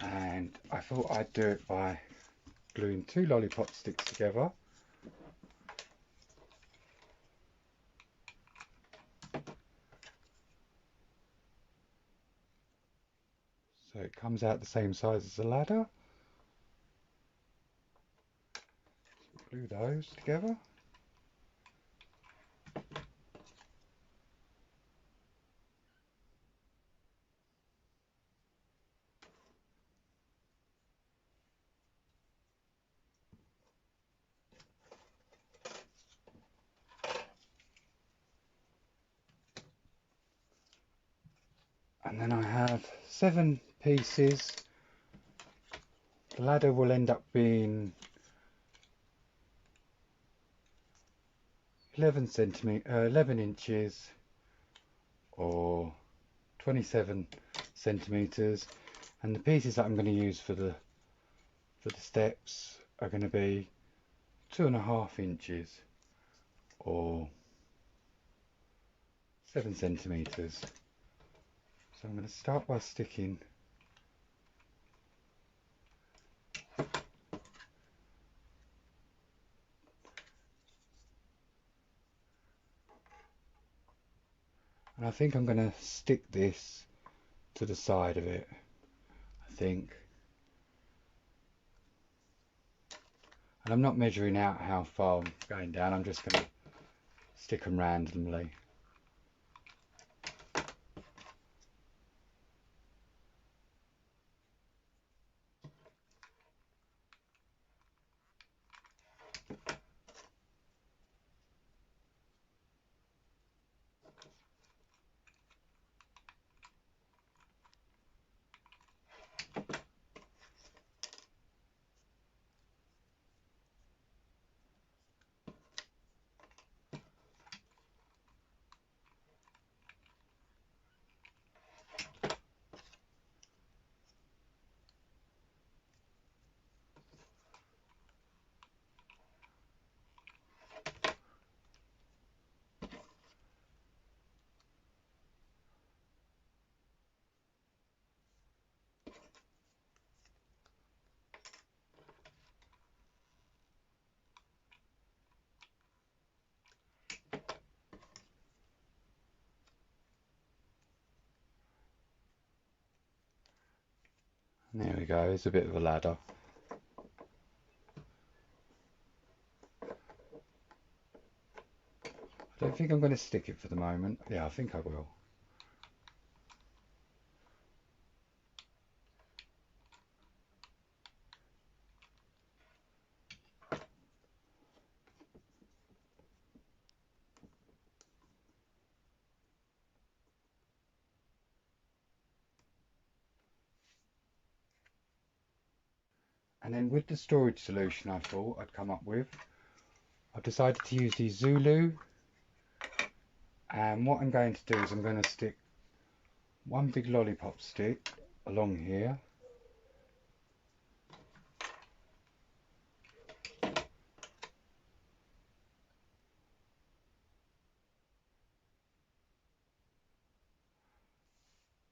and I thought I'd do it by gluing 2 lollipop sticks together. So it comes out the same size as the ladder. Glue those together. And then I have 7 pieces. The ladder will end up being 11 inches or 27 centimeters, and the pieces that I'm going to use for the steps are going to be 2.5 inches or 7 centimeters. So I'm going to start by sticking and I think I'm going to stick this to the side of it, I think. And I'm not measuring out how far I'm going down, I'm just going to stick them randomly. And there we go, it's a bit of a ladder. I don't think I'm going to stick it for the moment. Yeah, I think I will. And then with the storage solution I thought I'd come up with, I've decided to use the Zulu. And what I'm going to do is I'm going to stick one big lollipop stick along here.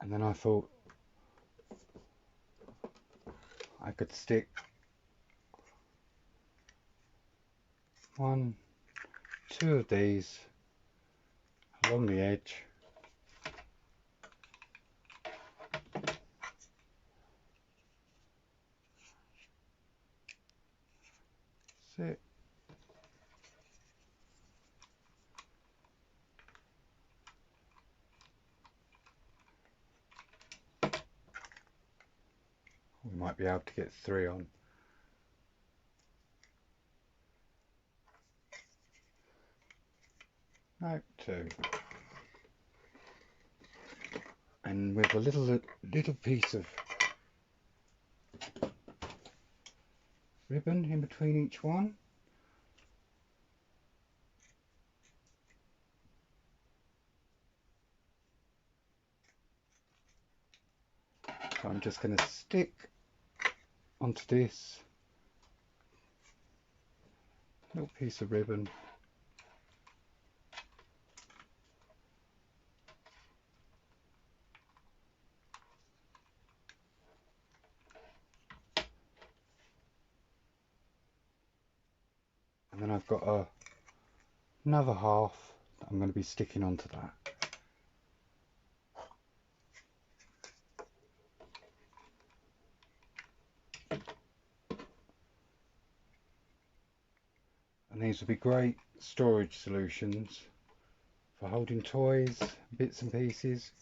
And then I thought I could stick 1, 2 of these along the edge. That's it. We might be able to get 3 on. No, 2. And with a little piece of ribbon in between each one. So I'm just going to stick onto this little piece of ribbon. got another half that I'm going to be sticking onto that. And these will be great storage solutions for holding toys, bits and pieces.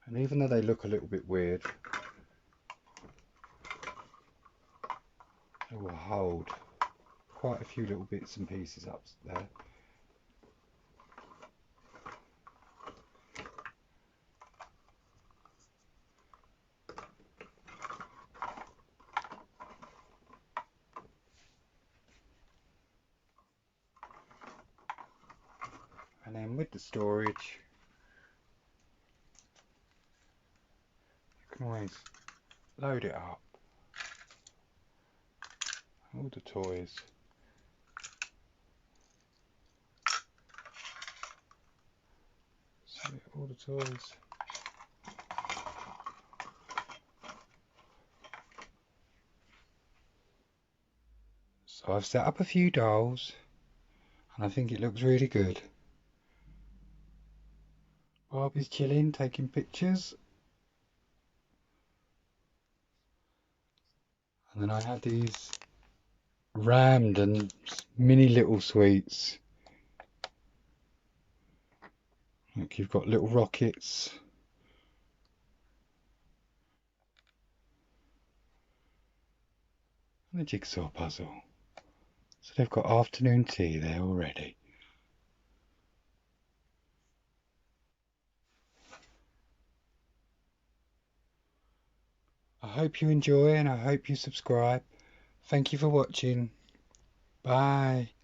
And even though they look a little bit weird, they will hold quite a few little bits and pieces up there. And then with the storage, you can always load it up. All the toys. So all the toys. So I've set up a few dolls and I think it looks really good. Barbie's chilling, taking pictures. And then I had these rammed and mini little sweets. Look, you've got little rockets. And a jigsaw puzzle. So they've got afternoon tea there already. I hope you enjoy and I hope you subscribe. Thank you for watching. Bye.